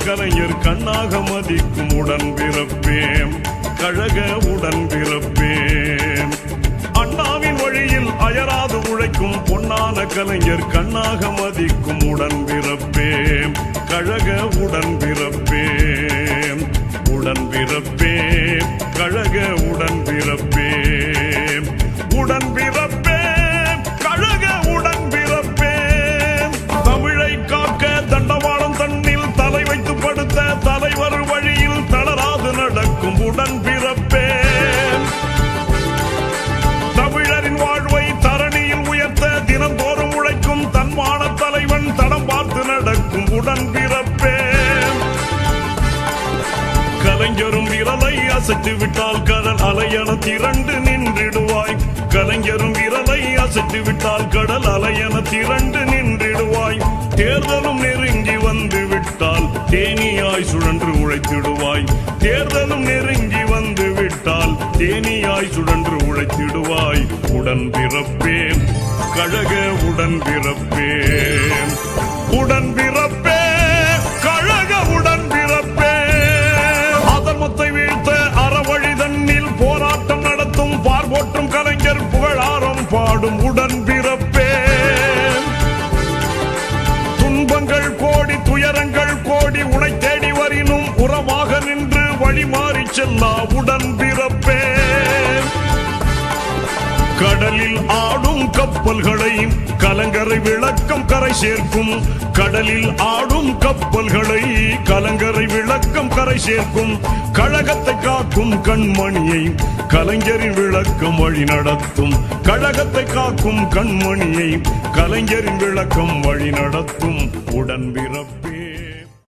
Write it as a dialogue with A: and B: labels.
A: கலைஞர் கண்ணாக மதிக்கும் உடன்பிறப்பேன் கழக உடன்பிறப்பேன். அண்ணாவின் வழியில் அயராது உழைக்கும் பொன்னான கலைஞர் கண்ணாக மதிக்கும் உடன்பிறப்பேன் கழக உடன்பிறப்பேன். உடன்பிறப்பேன் கழக உடன்பிறப்பேன். உடன்பிறப்பேன் கழக உடன்பிறப்பேன். தமிழை காக்க தண்டவாளம் தன்னில் தலை வைத்து படுத்த தலைவர் வழியில் தளராது நடக்கும் உடன்பிறப்பேன். தமிழரின் வாழ்வை தரணியில் உயர்த்த தினந்தோறும் உழைக்கும் தன்மான தலைவன் தடம் பார்த்து நடக்கும் உடன்பிறப்பேன். கலைஞரும் விரலை அசைத்து விட்டால் கடல் அலையென திரண்டு நின்றிடுவாய். கலைஞரும் விரலை அசைத்து விட்டால் கடல் அலையென திரண்டு நின்றிடுவாய். தேர்தலும் நெருங்கி வந்து விட்டால் தேனியாய் சுழன்று உழைத்திடுவாய். தேர்தலும் நெருங்கி வந்து விட்டால் தேனியாய் சுழன்று உழைத்திடுவாய். உடன்பிறப்பேன் கழக உடன்பிறப்பேன். உடன்பிறப்பேன் கழக உடன்பிறப்பேன். அதர்மத்தை வீழ்த்த அறவழி தன்னில் போராட்டம் நடத்தும் பார்போற்றும் கலைஞர் புகழாரம் பாடும் உடன்பிறப்பேன். துன்பங்கள் கோடி துயரங்கள் கோடி உனை தேடி வரினும் உறவாக நின்று வழி மாறி செல்லா உடன்பிறப்பேன். கடலில் ஆடும் கப்பல்களை கலங்கரை விளக்கம் கரை சேர்க்கும். கடலில் ஆடும் கப்பல்களை கலங்கரை விளக்கம் கரை சேர்க்கும். கழகத்தை காக்கும் கண்மணியை கலைஞரின் விளக்கம் வழி நடத்தும். கழகத்தை காக்கும் கண்மணியை கலைஞரின் விளக்கம் வழி நடத்தும் உடன்பிறப்பே.